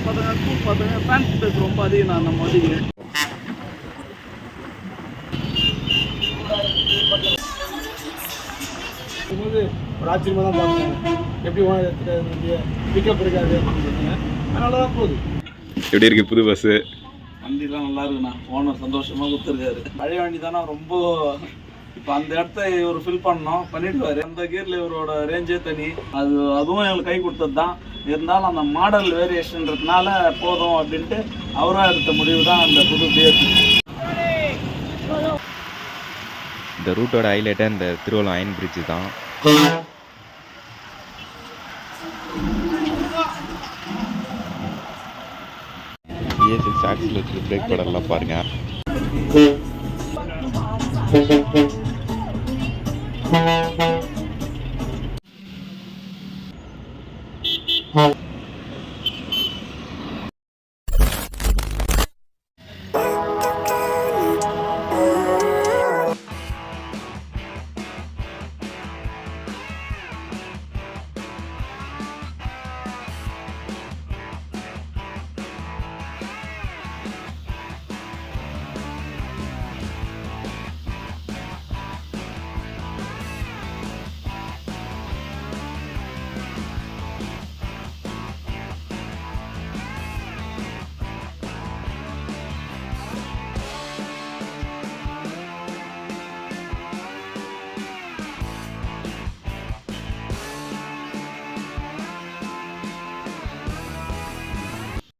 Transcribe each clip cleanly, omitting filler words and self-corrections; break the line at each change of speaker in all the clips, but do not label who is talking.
பசங்க ஸ்கூல் பசங்க fancy base ரொம்ப அதிகம் நான் நம்ம மதிக்கு.
போது ஒரு ஆச்சரியமாக தான் பார்க்கணும் எப்படி பிக்கப் இருக்காது அப்படின்னு சொன்னீங்க. அதனால தான் போகுது.
எப்படி இருக்குது புது பஸ்ஸு?
வண்டிலாம் நல்லா இருக்குண்ணா. ஓனர் சந்தோஷமாக கொடுத்துருக்காரு. பழைய வண்டி தானே ரொம்ப இப்போ அந்த இடத்த இவர் ஃபில் பண்ணிடுவார். அந்த கியரில் இவரோட ரேஞ்சே தனி. அதுவும் எங்களுக்கு கை கொடுத்தது தான். இருந்தாலும் அந்த மாடல் வேரியேஷன்றதுனால போதும் அப்படின்ட்டு அவராக எடுத்த முடிவு தான் அந்த புது பிஎஸ்.
இந்த ரூட்டோட ஹைலைட்டாக இந்த திருவள்ளம் அயன் பிரிட்ஜு தான். ES6 ஆக்சில் வச்சு பிரேக் படலாம் பாருங்கள்.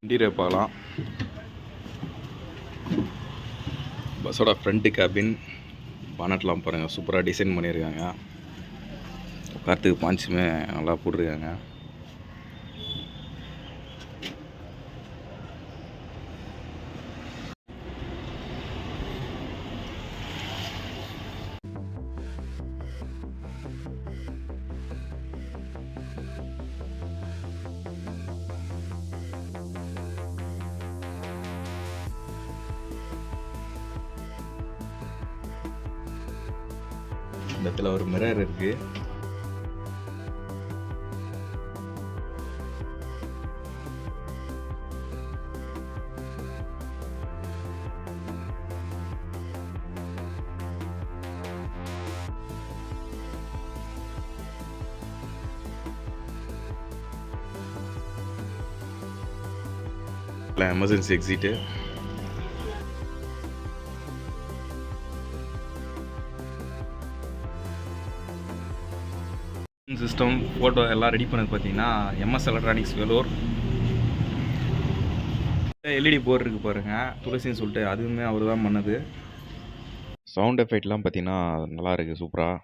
இன்டீரியர் பார்க்கலாம். பஸ்ஸோட ஃப்ரண்ட்டு கேபின் பானட்லாம் பாருங்கள், சூப்பராக டிசைன் பண்ணியிருக்காங்க. உட்காரத்துக்கு பாஞ்சுமே நல்லா போட்டிருக்காங்க. இந்த இடத்துல ஒரு மிரர் இருக்கு. Emergency exit. சிஸ்டம் ஃபோட்டோ எல்லாம் ரெடி பண்ணது பார்த்தீங்கன்னா MS electronics Vellore. LED board இருக்குது பாருங்கள், துளசின்னு சொல்லிட்டு, அதுவுமே அவர் தான் பண்ணது. சவுண்ட் எஃபெக்ட்லாம் பார்த்தீங்கன்னா நல்லா இருக்குது, சூப்பராக.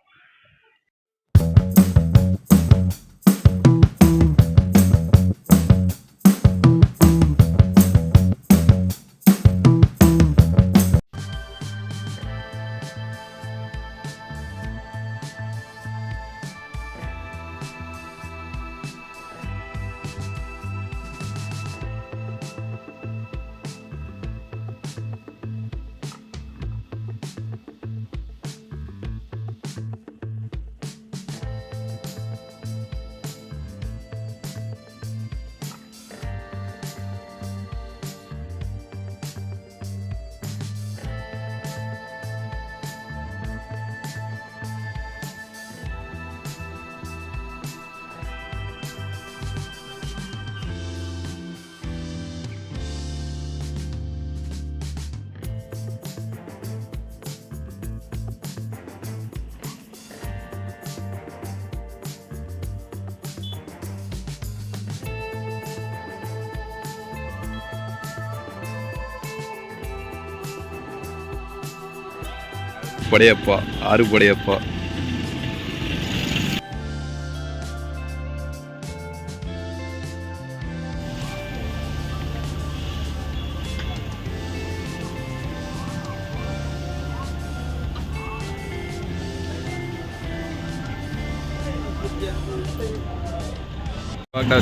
படையப்பா, 6 படையப்பா.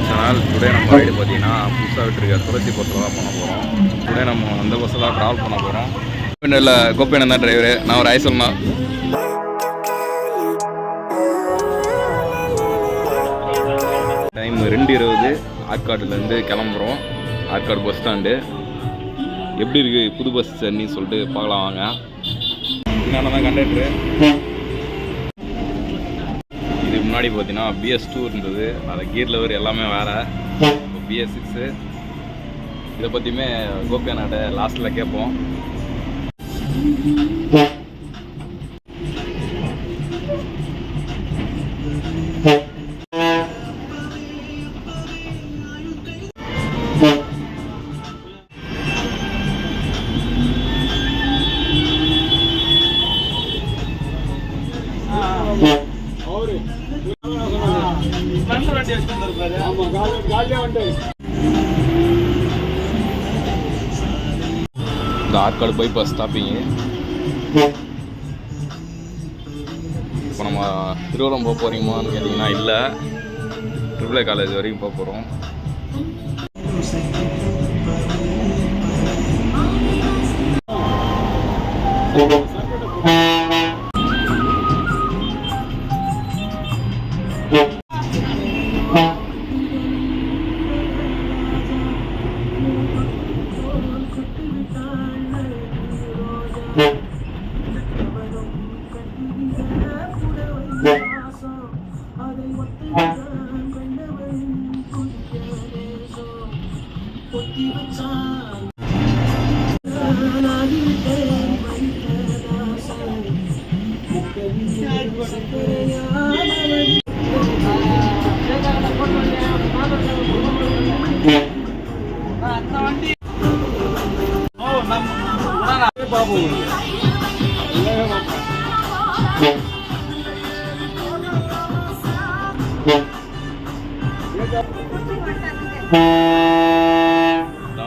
சேனல் டுடே நம்ம ரைடு பார்த்தீங்கன்னா புதுசாக விட்டுருக்க துளசி பஸ்ஸில் தான் பண்ண போகிறோம். டுடே நம்ம அந்த பஸ்ஸில் தான் ட்ராவல் பண்ண போகிறோம். இல்லை கோப்பையன் தான் டிரைவரு, நான் ஒரு ஆய் சொல்லணும். டைம் 2:20 ஆற்காட்டிலேருந்து கிளம்புறோம். Arcot bus stand. எப்படி இருக்குது புது பஸ் ஜர்னி சொல்லிட்டு பார்க்கலாம் வாங்க. என்னென்ன தான் கண்டக்டரு. இதுக்கு முன்னாடி பார்த்தீங்கன்னா BS2 இருந்தது, அது கீர் லெவர் எல்லாமே வேறு. இப்போ BS6. இதை பற்றியுமே கோபியானாட்ட லாஸ்ட்டில் கேட்போம். இந்த ஆற்காடு பைபாஸ் ஸ்டாப்பிங்கு. இப்போ நம்ம திருவள்ளம் போக போகிறீங்களான்னு கேட்டிங்கன்னா இல்லை, AAA காலேஜ் வரைக்கும் போக போகிறோம்.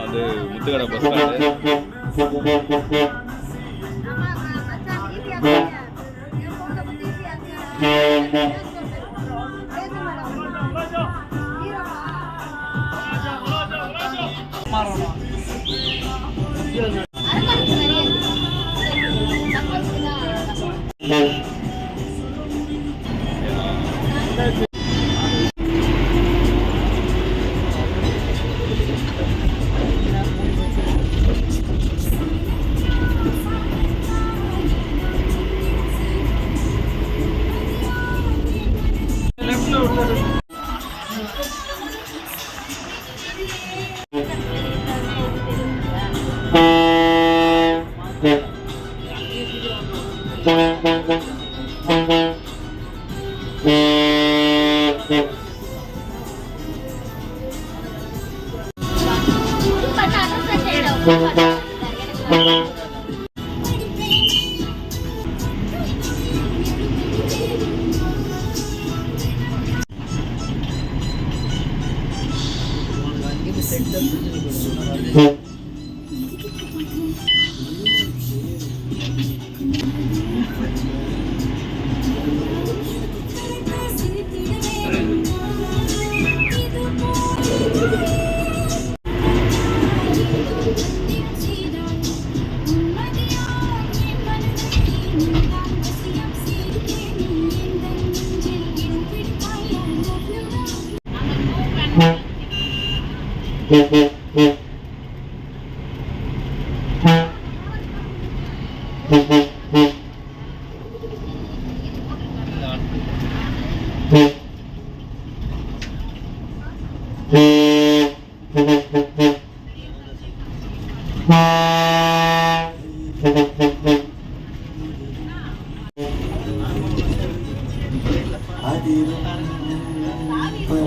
அது Muthukadai bus stand.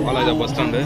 Walajah bus stand.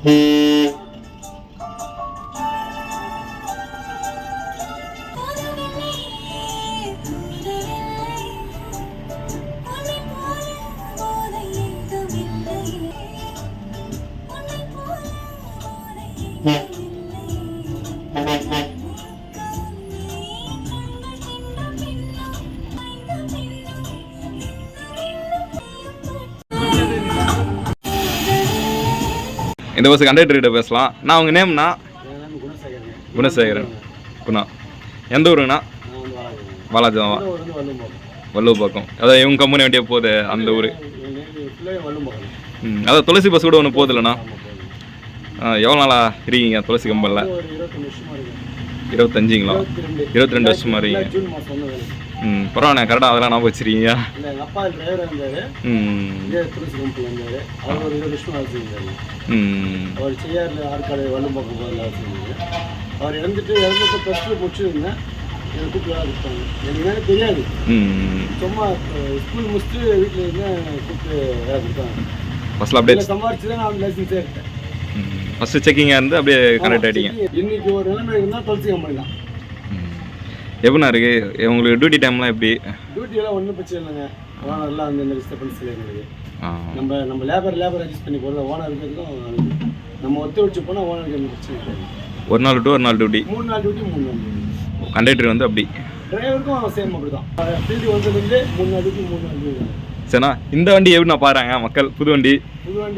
இந்த பஸ் கண்டக்டர்கிட்ட பேசலாம். நான் உங்கள் நேம்ண்ணா? குணசேகரன். குணா. எந்த ஊருங்கண்ணா? பாலாஜி தான். வள்ளுவர் பக்கம். அதான் இவங்க கம்பெனி வண்டியே போகுது அந்த ஊர். அதான் துளசி பஸ் கூட ஒன்று போகுது இல்லைண்ணா? எவ்வளோ நாளாக இருக்கீங்க துளசி கம்பெனியில்? 25ங்களா? 22 வருஷமா இருக்கீங்க. பரவாயில்ல, கரெக்டாக அதெல்லாம் ஞாபகம் வச்சிருக்கீங்க.
அவர் இறந்துட்டு +2 முடிச்சிருந்தேன். எனக்கு கூப்பிட்டு எனக்கு தெரியாது. சும்மா ஸ்கூல் முடிச்சுட்டு வீட்டில் இருந்தேன், கூப்பிட்டு வேலை கொடுத்தாங்க.
ஃபஸ்ட்டில் அப்படியே
சம்பாரிச்சு தான் நான் லைசன்ஸே எடுத்தேன்.
ஃபஸ்ட்டு செக்கிங்காக இருந்து அப்படியே கனெக்ட் ஆகிட்டீங்க.
இன்னைக்கு ஒரு நிலைமை இருந்தால் துளசி கம்பெனி தான்.
எப்படிண்ணா இருக்கு உங்களுக்கு டியூட்டி டைம்லாம் எப்படி?
டியூட்டியெல்லாம் ஒன்றும் பிரச்சனை இல்லைங்க. ஓனர்லாம் வந்து இந்த டிஸ்டர்பன்ஸ் இல்லை எங்களுக்கு. நம்ம லேபர் அட்ஜஸ்ட் பண்ணி போகிறோம். ஓனர் இருக்கிறதுக்கும் நம்ம ஒத்துழைச்சு போனால் ஓனருக்கு எந்த பிரச்சனை இல்லை.
ஒரு நாள் டு ஒரு நாள் டியூட்டி?
3 நாள் டியூட்டி 3 நாள் டியூட்டி.
கண்டக்டர் வந்து அப்படி?
டிரைவருக்கும் சேம் அப்படி தான். ஃபீல்டு வந்ததுலேருந்து 3 நாள் டியூட்டி 3 நாள் டியூட்டி.
சரிண்ணா, இந்த வண்டி எப்படி நான் பாருங்க மக்கள்? புது வண்டி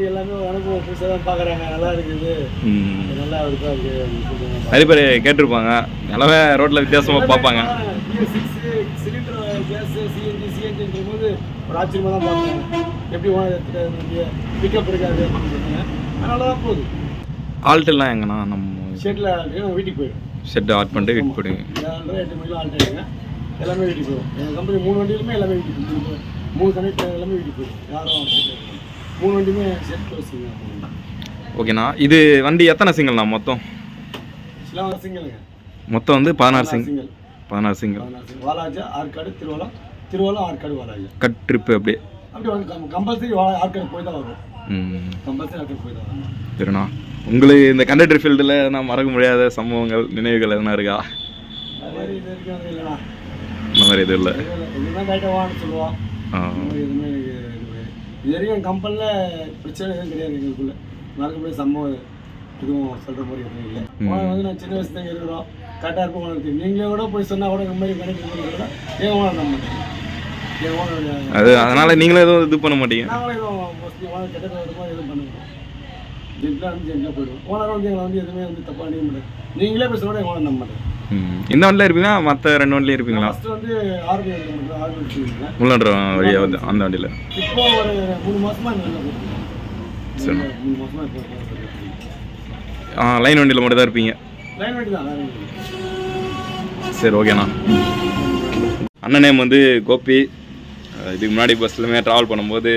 எல்லாமே அனுபவம் புதுசாக தான் பார்க்குறாங்க. நல்லா இருக்குது, நல்லா இருக்கா இருக்குது.
நிறைய பேர் கேட்டிருப்பாங்க, எல்லாமே ரோட்டில் வித்தியாசமாக பார்ப்பாங்க.
சிலிண்டர் கேஸ் சிஎன்ஜின்ற போது ஒரு ஆச்சரியமாக தான் பார்ப்பாங்க. எப்படி ஓனர் எடுத்துகிட்டு பிக்கப் இருக்காது அப்படின்னு. அதனால தான் போகுது.
ஆல்ட்டெல்லாம் எங்கண்ணா? நம்ம
ஷெட்டில் வீட்டுக்கு போயிடும்.
ஷெட்டை ஆட் பண்ணிட்டு வீட்டுக்கு போயிடுங்க.
8 மணிக்கெலாம் ஆல்ட் ஆகிடுங்க. எல்லாமே வீட்டுக்கு போயிடும். எங்கள் கம்பெனி 3 வண்டியிலுமே எல்லாமே வீட்டுக்கு போயிடும். 3 கனெக்ட் எல்லாமே வீட்டுக்கு போயிடும். யாரும் 3 வண்டியுமே செட் க்ளோஸிங்க.
ஓகேண்ணா, இது வண்டி எத்தனை சிங்கிள்ண்ணா மொத்தம்?
சிங்கிளுங்க.
மொத்தம் வந்து 16 single. 16 single.
Walajah, Arcot, Thiruvallam, Arcot, Walajah.
Cut trip அப்படியே
வந்து கம்பல்சரி ஆற்காடு போய் தான் வரும். கம்பல்சரி ஆற்காடு போய் தான் வரும்.
சரிண்ணா, உங்களுக்கு இந்த கண்டக்டர் ஃபீல்டில் நான் மறக்க முடியாத சம்பவங்கள் நினைவுகள் எதுனா இருக்கா?
அது மாதிரி இது வரைக்கும் இல்லைண்ணா.
இந்த மாதிரி எதுவும் இல்லை.
இதுதான் ரைட்டாக வான்னு சொல்லுவோம். எதுவுமே இது வரைக்கும் என் கம்பெனியில் பிரச்சனை எதுவும் கிடையாது. எங்களுக்குள்ள மறக்க முடியாத சம்பவம் எதுவும் சொல்கிற மாதிரி எதுவும் இல்லை. ஓனர் வந்து நான் சின்ன வயசு தான் இருக்கிறோம். கரெக்டாக இருப்போம். ஓனருக்கு நீங்களே கூட போய் சொன்னால் கூட இந்த மாதிரி கனெக்ட் பண்ணி கூட ஏன் ஓனர் நம்ம என் ஓனர்
அது அதனால் நீங்களும் எதுவும் இது பண்ண மாட்டீங்க?
நாங்களும் எதுவும் மோஸ்ட்லி ஓனர் கெட்ட மாதிரி எதுவும் பண்ணுவோம். ஜென்ட்லாக வந்து ஜென்ட்லாக போயிடுவோம். ஓனர் வந்து எங்களை வந்து எதுவுமே வந்து தப்பாக அணிய முடியாது. நீங்களே பேசுகிறோட என் ஓனர் நம்ப மாட்டேன்.
இந்த வண்டியில் இருப்பீங்களா மற்ற 2 வண்டியில் இருப்பீங்களா?
ஃபஸ்ட்டு வந்து ஆர்பி வண்டி மட்டும் ஆர்பி வச்சுருக்கேன்.
முள்ளன்ற வழியாக வந்து அந்த வண்டியில்
இப்போ ஒரு 3 மாதமாக நல்லா போட்டுருக்கேன். சரி, 3 மாதமாக இப்போ
லைன் வண்டியில் மட்டும் தான் இருப்பீங்க?
லைன் வண்டி தான்.
சரி, ஓகேண்ணா. அண்ணன் நேம் வந்து கோபி. இதுக்கு முன்னாடி பஸ்ஸில் ட்ராவல் பண்ணும்போது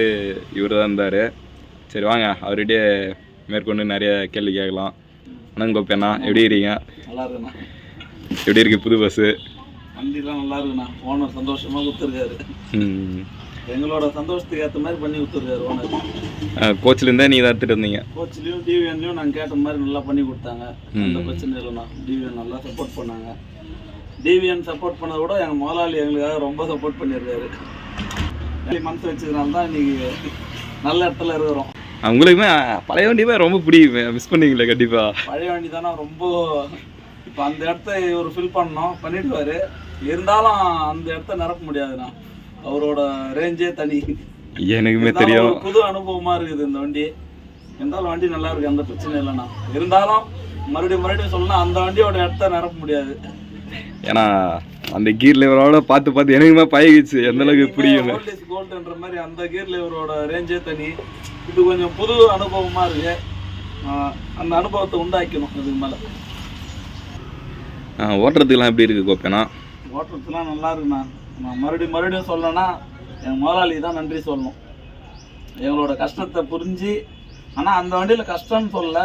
இவர் தான் இருந்தார். சரி வாங்க, அவர்கிட்டே மேற்கொண்டு நிறைய கேள்வி கேட்கலாம். அண்ணன் கோபி அண்ணா, எப்படி இருக்கீங்க?
நல்லா இருக்குண்ணா.
எப்படி இருக்குது புது பஸ்ஸு?
வண்டிலாம் நல்லா இருக்குண்ணா. ஓனர் சந்தோஷமாக கொடுத்துருக்காரு. எங்களோட சந்தோஷத்துக்கு ஏற்ற மாதிரி பண்ணி கொடுத்துருக்காரு ஓனர்.
கோச்சிலேருந்தே நீங்கள் தான் எடுத்துகிட்டு வந்தீங்க?
கோச்சிலையும் டிவிஎன்லையும் நாங்கள் கேட்ட மாதிரி நல்லா பண்ணி கொடுத்தாங்க. எந்த பிரச்சனை இல்லைண்ணா. டிவிஎன் நல்லா சப்போர்ட் பண்ணாங்க. டிவிஎன் சப்போர்ட் பண்ணதை விட எங்கள் முதலாளி எங்களுக்காக ரொம்ப சப்போர்ட் பண்ணியிருக்காரு. மனசு வச்சதுனால தான் இன்னைக்கு நல்ல இடத்துல இருக்கிறோம்.
உங்களுக்குமே பழைய வண்டியுமே ரொம்ப பிடிக்கும், மிஸ் பண்ணீங்களே கண்டிப்பாக?
பழைய வண்டி தானே ரொம்ப. இப்போ அந்த இடத்த ஒரு ஃபில் பண்ணோம், பண்ணிடுவார். இருந்தாலும் அந்த இடத்த நிரப்ப முடியாதுண்ணா. அவரோட ரேஞ்சே தனி.
எனக்குமே தெரியும்.
புது அனுபவமாக இருக்குது இந்த வண்டி. இருந்தாலும் வண்டி நல்லா இருக்குது, அந்த பிரச்சனை இல்லைண்ணா. இருந்தாலும் மறுபடியும் சொல்லலாம், அந்த வண்டியோட இடத்த நிரப்ப முடியாது.
ஏன்னா அந்த கீர் லிவரோட பார்த்து எனக்குமே பழகிச்சு, எந்த அளவுக்கு பிடிக்கும்.
கோல்டுன்ற மாதிரி அந்த கீர் லிவரோட ரேஞ்சே தனி. இது கொஞ்சம் புது அனுபவமாக இருக்குது. அந்த அனுபவத்தை உண்டாக்கணும் இதுக்கு மேலே.
ஓட்டுறதுக்கெலாம் எப்படி இருக்குது கோப்பேண்ணா?
ஓட்டுறதுலாம் நல்லா இருக்குண்ணா. நான் மறுபடியும் சொல்லணும்னா என் முதலாளி தான் நன்றி சொல்லணும். எங்களோட கஷ்டத்தை புரிஞ்சு, ஆனால் அந்த வண்டியில் கஷ்டம்னு சொல்லல,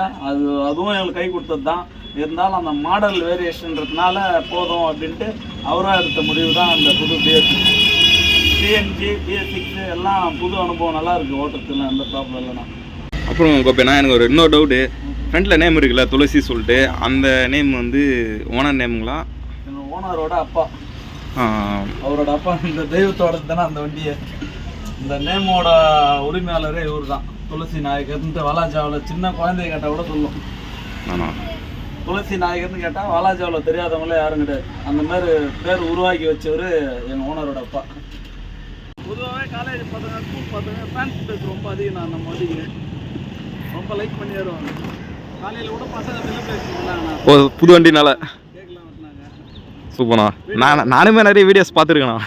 அதுவும் எங்களுக்கு கை கொடுத்தது தான். இருந்தாலும் அந்த மாடல் வேரியேஷன்றதுனால போதும் அப்படின்ட்டு அவராக எடுத்த முடிவு தான் அந்த புது சிஎன்ஜி BS6 எல்லாம் புது அனுபவம். நல்லா இருக்குது ஓட்டுறதுலாம், எந்த ப்ராப்ளம் இல்லைண்ணா.
அப்புறம் கோப்பேண்ணா எனக்கு இன்னொரு டவுட்டு. ஃப்ரண்ட்டில் நேம் இருக்குல்ல துளசி சொல்லிட்டு, அந்த நேம் வந்து ஓனர் நேமுங்களா?
எங்கள் ஓனரோட அப்பா, அவரோட அப்பா இந்த தெய்வத்தோட தானே அந்த வண்டியை. இந்த நேமோட உரிமையாளரே இவர் தான், துளசி நாயகர்ன்ட்டு. வாலாஜாவில் சின்ன குழந்தைய கேட்டால் கூட சொல்லும். துளசி நாயகர்னு கேட்டால் வாலாஜாவில் தெரியாதவங்களே யாரும் கிடையாது. அந்த மாதிரி பேர் உருவாக்கி வச்சவர் எங்கள் ஓனரோட அப்பா. பொதுவாகவே காலேஜ் பசங்க, ஸ்கூல் பசங்க ஃபேன்ஸ் பேஸ் ரொம்ப அதிகம் தான். நம்ம வந்து ரொம்ப லைக் பண்ணி வருவாங்க. காலையில் கூட பசங்க செலிப்ரேஷன் பண்ணாங்கண்ணா.
புது வண்டினால
கேட்கலாம் வந்தாங்க.
சூப்பர்ண்ணா. நானுமே நிறைய வீடியோஸ் பார்த்துருக்கேண்ணா.